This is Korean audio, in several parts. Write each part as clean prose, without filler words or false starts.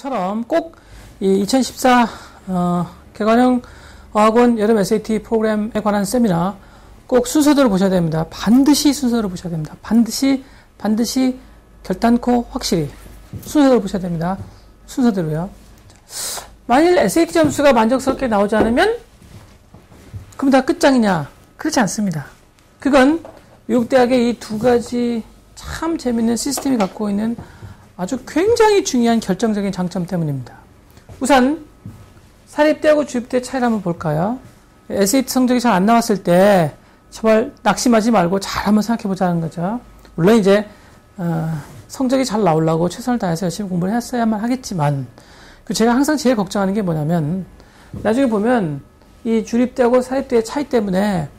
것처럼 꼭 이 2014 개관형 어학원 여름 SAT 프로그램에 관한 세미나 꼭 순서대로 보셔야 됩니다. 반드시 순서대로 보셔야 됩니다. 반드시 결단코 확실히 순서대로 보셔야 됩니다. 순서대로요. 만일 SAT 점수가 만족스럽게 나오지 않으면 그럼 다 끝장이냐? 그렇지 않습니다. 그건 미국 대학의 이 두 가지 참 재밌는 시스템이 갖고 있는 아주 굉장히 중요한 결정적인 장점 때문입니다. 우선 사립대하고 주입대 차이를 한번 볼까요? SAT 성적이 잘 안 나왔을 때 제발 낙심하지 말고 잘 한번 생각해 보자는 거죠. 물론 이제 성적이 잘 나오려고 최선을 다해서 열심히 공부를 했어야만 하겠지만 제가 항상 제일 걱정하는 게 뭐냐면 나중에 보면 이 주립대하고 사립대의 차이 때문에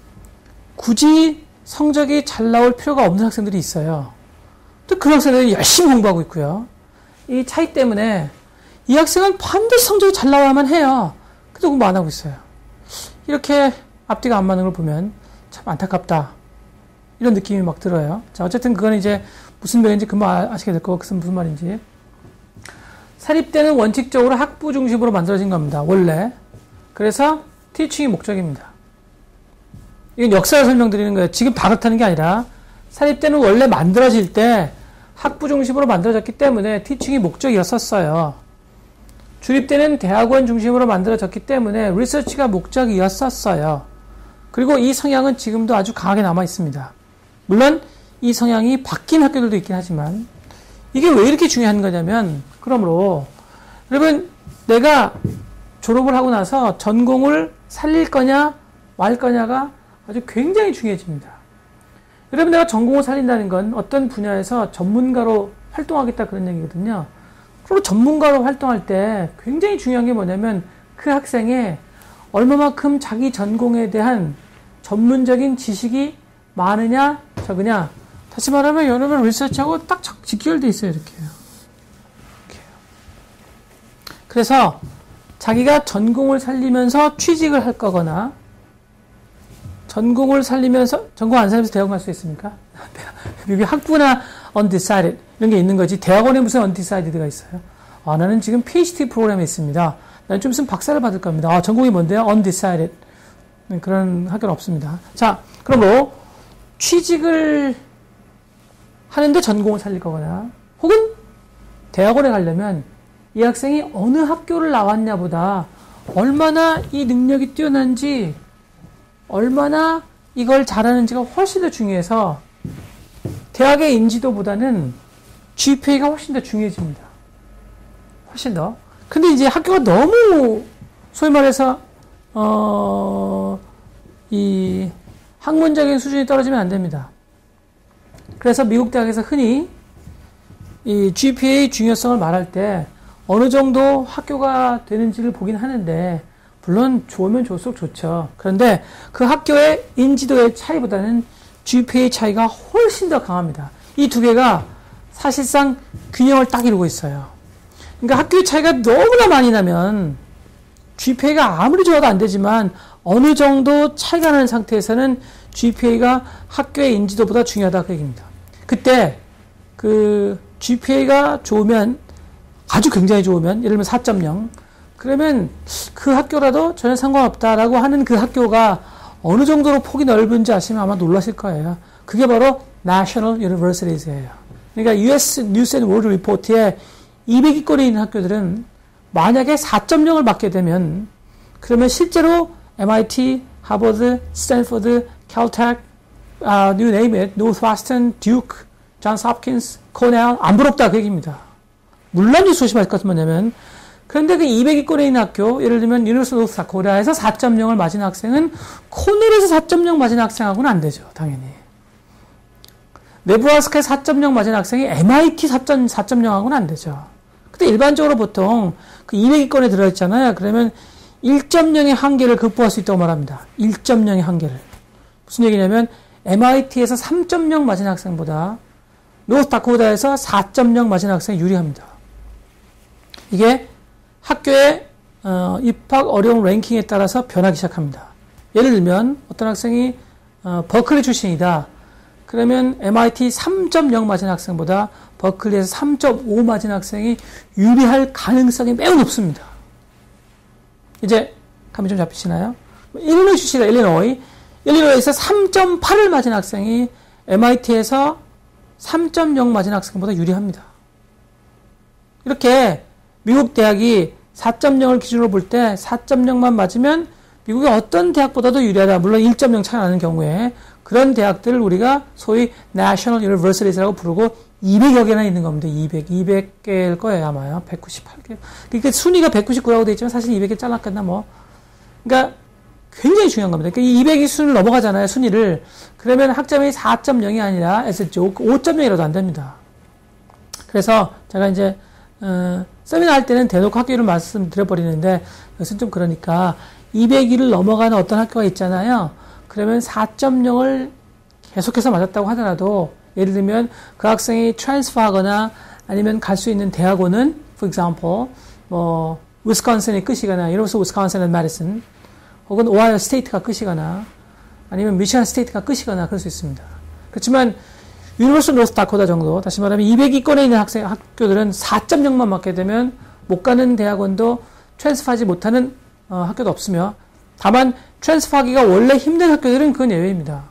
굳이 성적이 잘 나올 필요가 없는 학생들이 있어요. 또 그런 학생들이 열심히 공부하고 있고요. 이 차이 때문에 이 학생은 반드시 성적이 잘 나와야만 해요. 그래도 공부 안 하고 있어요. 이렇게 앞뒤가 안 맞는 걸 보면 참 안타깝다. 이런 느낌이 막 들어요. 자, 어쨌든 그건 이제 무슨 배경인지 금방 아시게 될 거고, 무슨 말인지. 사립대는 원칙적으로 학부 중심으로 만들어진 겁니다. 원래. 그래서 티칭이 목적입니다. 이건 역사를 설명드리는 거예요. 지금 다 그렇다는 게 아니라 사립대는 원래 만들어질 때 학부 중심으로 만들어졌기 때문에 티칭이 목적이었었어요. 주립대는 대학원 중심으로 만들어졌기 때문에 리서치가 목적이었었어요. 그리고 이 성향은 지금도 아주 강하게 남아 있습니다. 물론 이 성향이 바뀐 학교들도 있긴 하지만 이게 왜 이렇게 중요한 거냐면 그러므로 여러분 내가 졸업을 하고 나서 전공을 살릴 거냐 말 거냐가 아주 굉장히 중요해집니다. 여러분 내가 전공을 살린다는 건 어떤 분야에서 전문가로 활동하겠다 그런 얘기거든요. 그리고 전문가로 활동할 때 굉장히 중요한 게 뭐냐면 그 학생의 얼마만큼 자기 전공에 대한 전문적인 지식이 많으냐 적으냐. 다시 말하면 여러분 리서치하고 딱 직결돼 있어요. 이렇게요. 그래서 자기가 전공을 살리면서 취직을 할 거거나 전공을 살리면서 전공 안 살리면서 대학원 갈 수 있습니까? 여기 학부나 undecided 이런 게 있는 거지 대학원에 무슨 undecided가 있어요? 아 나는 지금 PhD 프로그램에 있습니다. 나는 좀 있으면 박사를 받을 겁니다. 아 전공이 뭔데요? undecided 그런 학교는 없습니다. 자 그러므로 취직을 하는데 전공을 살릴 거거나 혹은 대학원에 가려면 이 학생이 어느 학교를 나왔냐보다 얼마나 이 능력이 뛰어난지 얼마나 이걸 잘하는지가 훨씬 더 중요해서 대학의 인지도보다는 GPA가 훨씬 더 중요해집니다. 훨씬 더. 근데 이제 학교가 너무 소위 말해서 이 학문적인 수준이 떨어지면 안 됩니다. 그래서 미국 대학에서 흔히 이 GPA 중요성을 말할 때 어느 정도 학교가 되는지를 보긴 하는데 물론 좋으면 좋을수록 좋죠. 그런데 그 학교의 인지도의 차이보다는 GPA 차이가 훨씬 더 강합니다. 이 두 개가 사실상 균형을 딱 이루고 있어요. 그러니까 학교의 차이가 너무나 많이 나면 GPA가 아무리 좋아도 안 되지만 어느 정도 차이가 나는 상태에서는 GPA가 학교의 인지도보다 중요하다 그 얘기입니다. 그때 그 GPA가 좋으면 아주 굉장히 좋으면 예를 들면 4.0 그러면 그 학교라도 전혀 상관없다라고 하는 그 학교가 어느 정도로 폭이 넓은지 아시면 아마 놀라실 거예요. 그게 바로 National Universities예요. 그러니까 US News and World Report에 200위권에 있는 학교들은 만약에 4.0을 받게 되면 그러면 실제로 MIT, 하버드, 스탠포드, 캘텍, you name it, Northwestern, Duke, Johns Hopkins, Cornell 안 부럽다 그 얘기입니다. 물론 이 조심할 것은 뭐냐면 그런데 그 200위권에 있는 학교, 예를 들면 유니버시티 오브 사코다에서 4.0을 맞은 학생은 코넬에서 4.0 맞은 학생하고는 안 되죠, 당연히. 네브라스카에 4.0 맞은 학생이 MIT 4.0하고는 안 되죠. 근데 일반적으로 보통 그 200위권에 들어있잖아요. 그러면 1.0의 한계를 극복할 수 있다고 말합니다. 1.0의 한계를. 무슨 얘기냐면 MIT에서 3.0 맞은 학생보다 노스다코다에서 4.0 맞은 학생이 유리합니다. 이게 학교의 입학 어려움 랭킹에 따라서 변하기 시작합니다. 예를 들면 어떤 학생이 버클리 출신이다. 그러면 MIT 3.0 맞은 학생보다 버클리에서 3.5 맞은 학생이 유리할 가능성이 매우 높습니다. 이제 감이 좀 잡히시나요? 일리노이 출신이다, 일리노이. 일리노이에서 3.8을 맞은 학생이 MIT에서 3.0 맞은 학생보다 유리합니다. 이렇게 미국 대학이 4.0을 기준으로 볼 때 4.0만 맞으면 미국의 어떤 대학보다도 유리하다. 물론 1.0 차이 나는 경우에 그런 대학들을 우리가 소위 National Universities라고 부르고 200여 개나 있는 겁니다. 200개일 거예요, 아마요. 198개. 그러니까 순위가 199라고 되어 있지만 사실 200개 잘랐겠나 뭐. 그러니까 굉장히 중요한 겁니다. 그러니까 200이 순위를 넘어가잖아요, 순위를. 그러면 학점이 4.0이 아니라 SH 5.0이라도 안 됩니다. 그래서 제가 이제 세미나 할 때는 대놓고 학교를 말씀드려버리는데 이것은 좀 그러니까 200일을 넘어가는 어떤 학교가 있잖아요. 그러면 4.0을 계속해서 맞았다고 하더라도 예를 들면 그 학생이 트랜스퍼 하거나 아니면 갈 수 있는 대학원은 for example 뭐 위스콘신이 끝이거나 University of Wisconsin and Madison 혹은 오하이오 스테이트가 끝이거나 아니면 미시간 스테이트가 끝이거나 그럴 수 있습니다. 그렇지만 유니버시티 노스 다코타 정도 다시 말하면 200위권에 있는 학교들은 4.0만 맞게 되면 못 가는 대학원도 트랜스퍼하지 못하는 학교도 없으며 다만 트랜스퍼하기가 원래 힘든 학교들은 그건 예외입니다.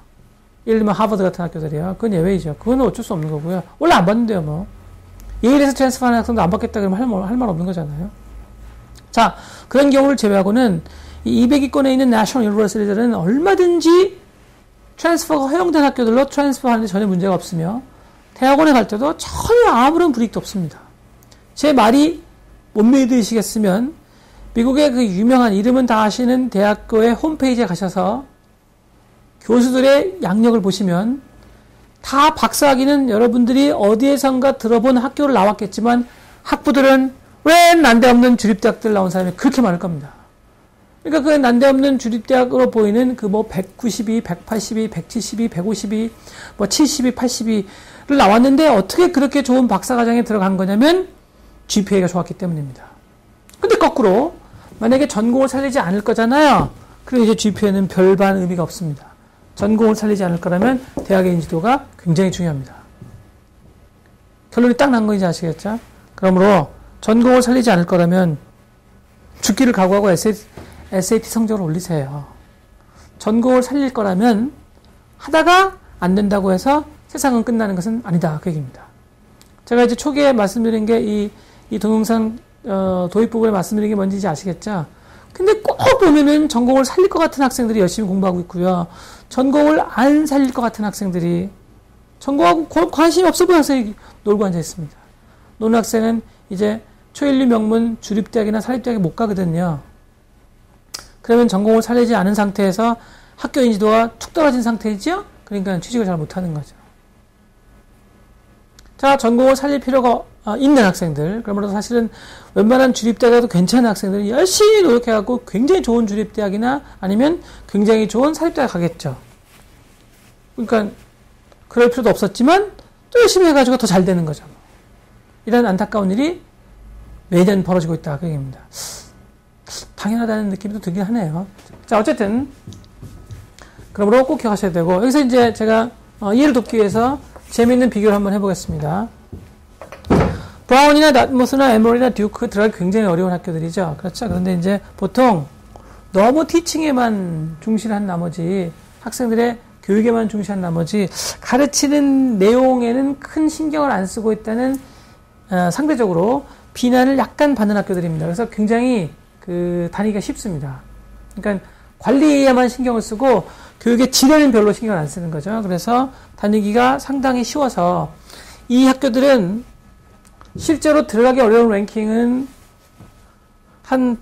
예를 들면 하버드 같은 학교들이요. 그건 예외이죠. 그건 어쩔 수 없는 거고요. 원래 안 받는데요, 뭐. 예일에서 트랜스퍼하는 학생도 안 받겠다 그러면 할 말 없는 거잖아요. 자, 그런 경우를 제외하고는 이 200위권에 있는 내셔널 유니버시티들은 얼마든지 트랜스퍼가 허용된 학교들로 트랜스퍼 하는데 전혀 문제가 없으며 대학원에 갈 때도 전혀 아무런 불이익도 없습니다. 제 말이 못 믿으시겠으면 미국의 그 유명한 이름은 다 아시는 대학교의 홈페이지에 가셔서 교수들의 양력을 보시면 다 박사학위는 여러분들이 어디에선가 들어본 학교를 나왔겠지만 학부들은 왜 난데없는 주립대학들 나온 사람이 그렇게 많을 겁니다. 그러니까 그 난데없는 주립대학으로 보이는 그 뭐 192, 182, 172, 152, 뭐 72, 82를 나왔는데 어떻게 그렇게 좋은 박사과정에 들어간 거냐면 GPA가 좋았기 때문입니다. 근데 거꾸로 만약에 전공을 살리지 않을 거잖아요. 그럼 이제 GPA는 별반 의미가 없습니다. 전공을 살리지 않을 거라면 대학의 인지도가 굉장히 중요합니다. 결론이 딱 난 건지 아시겠죠? 그러므로 전공을 살리지 않을 거라면 죽기를 각오하고 SAT 성적을 올리세요. 전공을 살릴 거라면 하다가 안 된다고 해서 세상은 끝나는 것은 아니다. 그 얘기입니다. 제가 이제 초기에 말씀드린 게 이 동영상 도입 부분에 말씀드린 게 뭔지 아시겠죠? 근데 꼭 보면은 전공을 살릴 것 같은 학생들이 열심히 공부하고 있고요. 전공을 안 살릴 것 같은 학생들이 전공하고 관심이 없어 보이는 학생이 놀고 앉아 있습니다. 노는 학생은 이제 초일류 명문 주립대학이나 사립대학에 못 가거든요. 그러면 전공을 살리지 않은 상태에서 학교 인지도가 툭 떨어진 상태이죠? 그러니까 취직을 잘 못하는 거죠. 자, 전공을 살릴 필요가 있는 학생들, 그러므로 사실은 웬만한 주립대학에도 괜찮은 학생들은 열심히 노력해갖고 굉장히 좋은 주립대학이나 아니면 굉장히 좋은 사립대학 가겠죠. 그러니까 그럴 필요도 없었지만 또 열심히 해가지고 더 잘 되는 거죠. 이런 안타까운 일이 매년 벌어지고 있다. 그 얘기입니다. 당연하다는 느낌도 들긴 하네요. 자, 어쨌든 그러므로 꼭 기억하셔야 되고 여기서 이제 제가 이해를 돕기 위해서 재미있는 비교를 한번 해보겠습니다. 브라운이나 닷머스나 에머리나 듀크 들어가기 굉장히 어려운 학교들이죠. 그렇죠. 그런데 이제 보통 너무 티칭에만 중시한 나머지 학생들의 교육에만 중시한 나머지 가르치는 내용에는 큰 신경을 안 쓰고 있다는 상대적으로 비난을 약간 받는 학교들입니다. 그래서 굉장히 다니기가 쉽습니다. 그러니까 관리에만 신경을 쓰고 교육의 질에는 별로 신경을 안 쓰는 거죠. 그래서 다니기가 상당히 쉬워서 이 학교들은 실제로 들어가기 어려운 랭킹은 한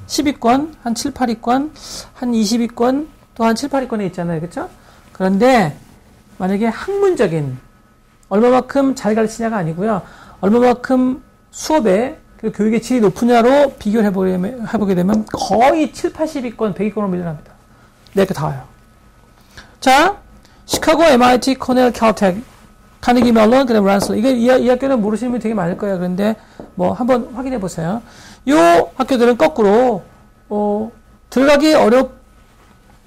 10위권, 한 7, 8위권, 한 20위권, 또 한 7, 8위권에 있잖아요. 그렇죠? 그런데 만약에 학문적인 얼마만큼 잘 가르치냐가 아니고요. 얼마만큼 수업에 그 교육의 질이 높으냐로 비교를 해보게 되면 거의 7, 80위권, 100위권으로 밀려납니다. 네, 이렇게 다 와요. 자, 시카고, MIT, 코넬, 캘텍, 카네기 멜론, 그다음에 란슬. 이 학교는 모르시는 분이 되게 많을 거예요. 그런데 뭐 한번 확인해 보세요. 이 학교들은 거꾸로 들어가기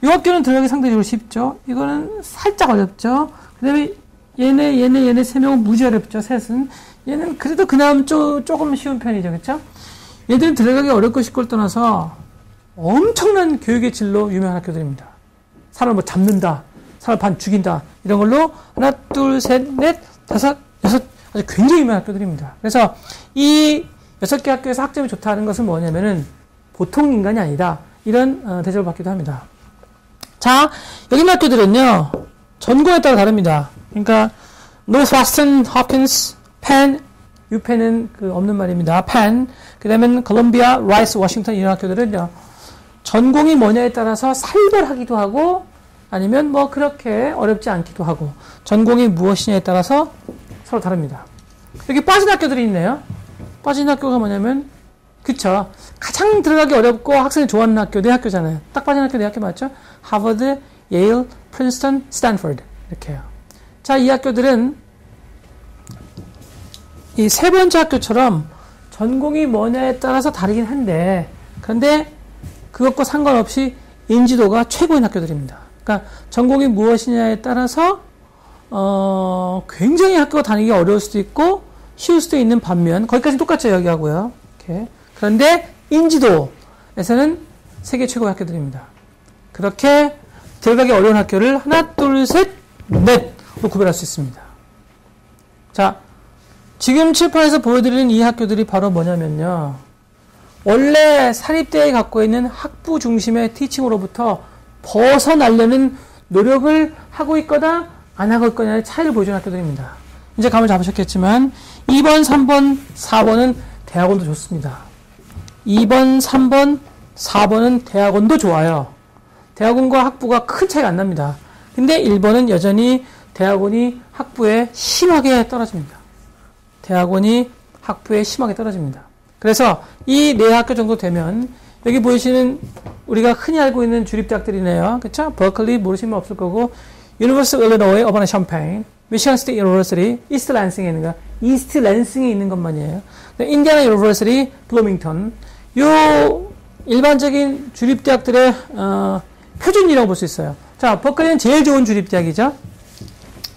이 학교는 들어가기 상대적으로 쉽죠. 이거는 살짝 어렵죠. 그 다음에 얘네 세 명은 무지 어렵죠, 셋은. 얘는 그래도 그나마 조금 쉬운 편이죠, 그쵸? 얘들은 들어가기 어렵고 쉽고를 떠나서 엄청난 교육의 질로 유명한 학교들입니다. 사람을 뭐 잡는다, 사람을 반 죽인다, 이런 걸로 하나, 둘, 셋, 넷, 다섯, 여섯, 아주 굉장히 유명한 학교들입니다. 그래서 이 6개 학교에서 학점이 좋다는 것은 뭐냐면은 보통 인간이 아니다. 이런 대접을 받기도 합니다. 자, 여기 있는 학교들은요, 전공에 따라 다릅니다. 그러니까, Northwestern, Hopkins, Penn, UPenn은 그 없는 말입니다. Penn, 그 다음에 콜롬비아, 라이스, 워싱턴 이런 학교들은요, 전공이 뭐냐에 따라서 살벌하기도 하고, 아니면 뭐 그렇게 어렵지 않기도 하고, 전공이 무엇이냐에 따라서 서로 다릅니다. 여기 빠진 학교들이 있네요. 빠진 학교가 뭐냐면, 그쵸. 가장 들어가기 어렵고 학생이 좋아하는 학교, 네 학교잖아요. 딱 빠진 학교 네 학교 맞죠? 하버드, 예일, 프린스턴, 스탠퍼드. 이렇게요. 자, 이 학교들은 이 세 번째 학교처럼 전공이 뭐냐에 따라서 다르긴 한데, 그런데 그것과 상관없이 인지도가 최고인 학교들입니다. 그러니까 전공이 무엇이냐에 따라서 굉장히 학교가 다니기 어려울 수도 있고 쉬울 수도 있는 반면 거기까지 똑같죠, 여기하고요. 이렇게. 그런데 인지도에서는 세계 최고의 학교들입니다. 그렇게 들어가기 어려운 학교를 하나, 둘, 셋, 넷으로 구별할 수 있습니다. 자, 지금 칠판에서 보여드리는 이 학교들이 바로 뭐냐면요. 원래 사립대에 갖고 있는 학부 중심의 티칭으로부터 벗어나려는 노력을 하고 있거나 안 하고 있거나의 차이를 보여주는 학교들입니다. 이제 감을 잡으셨겠지만 2번, 3번, 4번은 대학원도 좋습니다. 2번, 3번, 4번은 대학원도 좋아요. 대학원과 학부가 큰 차이가 안 납니다. 근데 1번은 여전히 대학원이 학부에 심하게 떨어집니다. 대학원이 학부에 심하게 떨어집니다. 그래서 이 네 학교 정도 되면 여기 보이시는 우리가 흔히 알고 있는 주립대학들이네요. 그쵸? 버클리 모르시면 없을 거고 University of Illinois, Urbana-Champaign, Michigan State University, East Lansing에 있는 거, East Lansing에 있는 것만이에요. Indiana University, Bloomington. 요 일반적인 주립대학들의 표준이라고 볼 수 있어요. 자, 버클리는 제일 좋은 주립대학이죠.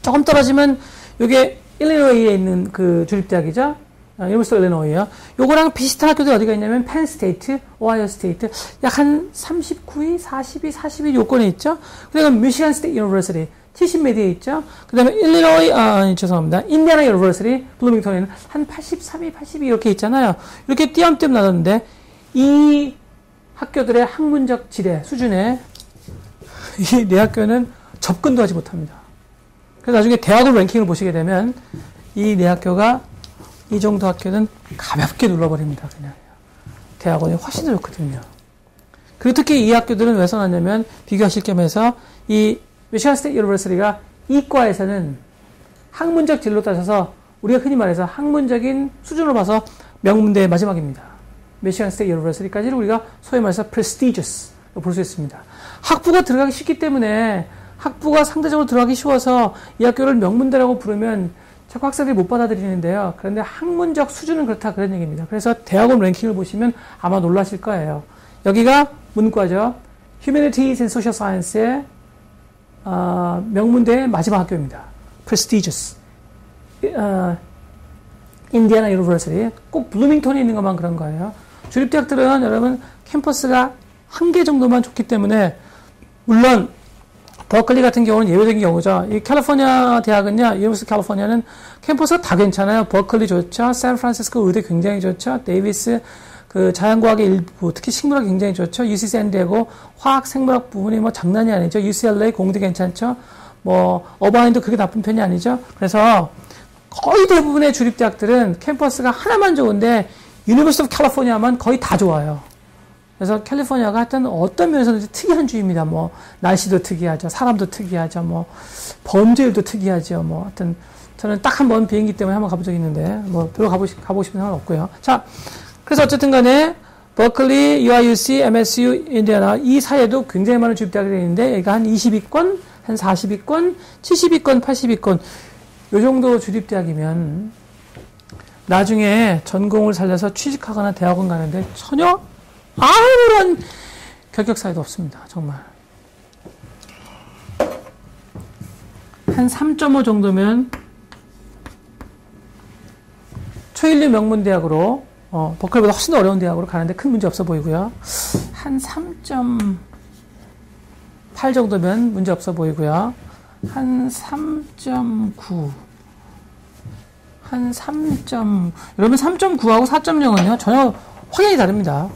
조금 떨어지면 요게 일리노이에 있는 그 주립대학이죠. University of Illinois요. 요거랑 비슷한 학교들이 어디가 있냐면 펜 스테이트, 오하이오 스테이트 약 한 39위, 42, 41 요건에 있죠. 그다음에 미시간 스테이트 유니버시티 70몇 위에 있죠. 그다음에 죄송합니다. 인디애나 유니버시티 블루밍턴에는 한 83위, 82 이렇게 있잖아요. 이렇게 띄엄띄엄 나눴는데 이 학교들의 학문적 지대 수준에 이 네 학교는 접근도 하지 못합니다. 그래서 나중에 대학원 랭킹을 보시게 되면 이 네 학교가 이 정도 학교는 가볍게 눌러버립니다. 그냥 대학원이 훨씬 더 좋거든요. 그리고 특히 이 학교들은 왜 써놨냐면 비교하실 겸해서 이 미시간 스테이트 유니버시티가 이과에서는 학문적 진로 따져서 우리가 흔히 말해서 학문적인 수준으로 봐서 명문대의 마지막입니다. 미시간 스테이트 유니버시티까지를 우리가 소위 말해서 prestigious 볼 수 있습니다. 학부가 들어가기 쉽기 때문에 학부가 상대적으로 들어가기 쉬워서 이 학교를 명문대라고 부르면 자꾸 학생들이 못 받아들이는데요. 그런데 학문적 수준은 그렇다 그런 얘기입니다. 그래서 대학원 랭킹을 보시면 아마 놀라실 거예요. 여기가 문과죠. Humanities and Social Science의 명문대의 마지막 학교입니다. Prestigious. 인디애나 유니버시티. 꼭 블루밍턴에 있는 것만 그런 거예요. 주립대학들은 여러분 캠퍼스가 한 개 정도만 좋기 때문에 물론 버클리 같은 경우는 예외적인 경우죠. 이 캘리포니아 대학은요, 유니버시티 캘리포니아는 캠퍼스가 다 괜찮아요. 버클리 좋죠. 샌프란시스코 의대 굉장히 좋죠. 데이비스 그 자연과학의 일부, 특히 식물학 굉장히 좋죠. UC 샌디에고 화학 생물학 부분이 뭐 장난이 아니죠. UCLA 공대 괜찮죠. 뭐 어바인도 그게 나쁜 편이 아니죠. 그래서 거의 대부분의 주립대학들은 캠퍼스가 하나만 좋은데 유니버시티 오브 캘리포니아만 거의 다 좋아요. 그래서 캘리포니아가 하여튼 어떤 면에서는 특이한 주입니다. 뭐, 날씨도 특이하죠. 사람도 특이하죠. 뭐, 범죄율도 특이하죠. 뭐, 하여튼, 저는 딱 한 번 비행기 때문에 한번 가본 적이 있는데, 뭐, 별로 가보고 싶은 상관 없고요. 자, 그래서 어쨌든 간에, 버클리, UIUC, MSU, 인디애나, 이 사이에도 굉장히 많은 주립대학들이 있는데, 여기가 한 20위권, 한 40위권, 70위권, 80위권, 요 정도 주립대학이면, 나중에 전공을 살려서 취직하거나 대학원 가는데 전혀 아무런 결격 사유도 없습니다. 정말. 한 한 3.5 정도면 초일류 명문대학으로 버클리보다 훨씬 더 어려운 대학으로 가는데 큰 문제 없어 보이고요. 한 3.8 정도면 문제 없어 보이고요. 한 3.9 여러분 3.9하고 4.0은요 전혀 확연히 다릅니다.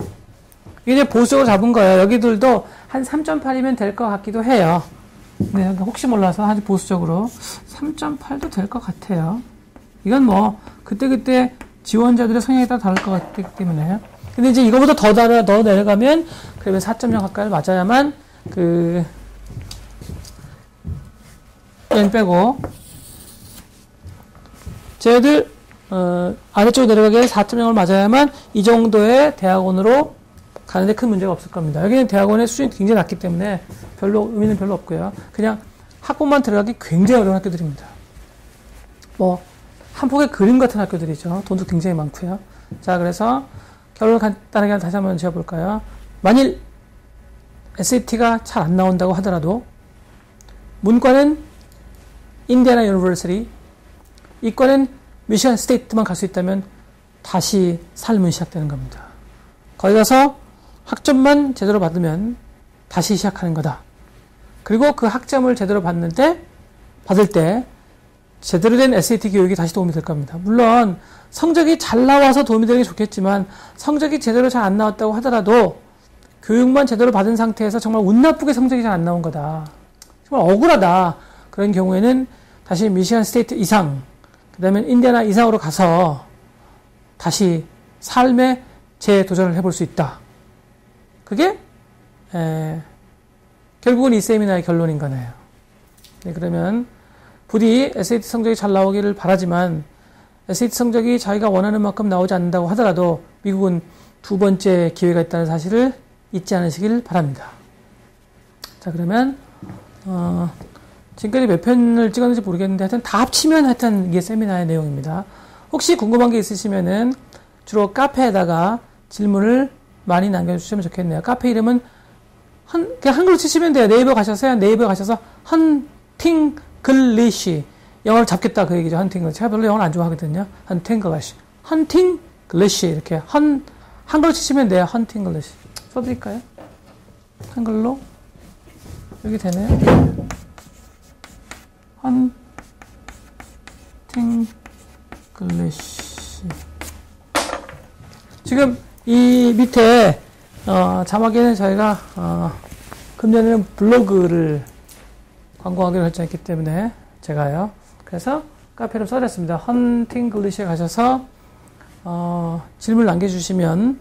이게 보수적으로 잡은 거예요. 여기들도 한 3.8이면 될 것 같기도 해요. 네, 혹시 몰라서 아주 보수적으로 3.8도 될 것 같아요. 이건 뭐 그때 지원자들의 성향에 따라 다를 것 같기 때문에. 근데 이제 이거보다 더 내려가면 그러면 4.0 가까이 맞아야만 얘는 빼고 쟤들 아래쪽으로 내려가게 4.0을 맞아야만 이 정도의 대학원으로 가는데 큰 문제가 없을 겁니다. 여기는 대학원의 수준이 굉장히 낮기 때문에 의미는 별로 없고요. 그냥 학부만 들어가기 굉장히 어려운 학교들입니다. 뭐 한 폭의 그림 같은 학교들이죠. 돈도 굉장히 많고요. 자, 그래서 결론을 간단하게 다시 한번 지어볼까요? 만일 SAT가 잘 안 나온다고 하더라도 문과는 인디애나 유니버시티, 이과는 미시간 스테이트만 갈 수 있다면 다시 삶은 시작되는 겁니다. 거기 가서 학점만 제대로 받으면 다시 시작하는 거다. 그리고 그 학점을 제대로 받을 때 제대로 된 SAT 교육이 다시 도움이 될 겁니다. 물론 성적이 잘 나와서 도움이 되는 게 좋겠지만 성적이 제대로 잘 안 나왔다고 하더라도 교육만 제대로 받은 상태에서 정말 운 나쁘게 성적이 잘 안 나온 거다. 정말 억울하다. 그런 경우에는 다시 미시간 스테이트 이상, 그 다음에 인디애나 이상으로 가서 다시 삶에 재도전을 해볼 수 있다. 그게 결국은 이 세미나의 결론인 거네요. 네, 그러면 부디 SAT 성적이 잘 나오기를 바라지만 SAT 성적이 자기가 원하는 만큼 나오지 않는다고 하더라도 미국은 두 번째 기회가 있다는 사실을 잊지 않으시길 바랍니다. 자, 그러면 지금까지 몇 편을 찍었는지 모르겠는데 하여튼 다 합치면 하여튼 이게 세미나의 내용입니다. 혹시 궁금한 게 있으시면은 주로 카페에다가 질문을 많이 남겨주시면 좋겠네요. 카페 이름은 그냥 한글로 치시면 돼요. 네이버 가셔서 헌팅 글리시, 영어를 잡겠다 그 얘기죠. 헌팅 글리시. 제가 별로 영어를 안 좋아하거든요. 헌팅 글리시 이렇게 한글로 치시면 돼요. 헌팅 글리시. 써드릴까요? 한글로 여기 되네요. 헌팅 글리시. 지금 이 밑에 자막에는 저희가 금년에는 블로그를 광고하기로 결정했기 때문에 제가요. 그래서 카페로 써드렸습니다. 헌팅 글리시에 가셔서 질문을 남겨주시면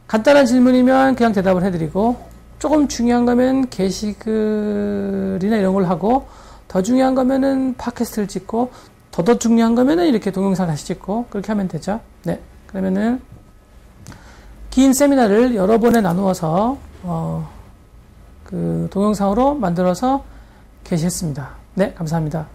간단한 질문이면 그냥 대답을 해드리고 조금 중요한 거면 게시글이나 이런 걸 하고 더 중요한 거면은 팟캐스트를 찍고 더 중요한 거면은 이렇게 동영상 다시 찍고 그렇게 하면 되죠. 네, 그러면은 긴 세미나를 여러 번에 나누어서 그 동영상으로 만들어서 게시했습니다. 네, 감사합니다.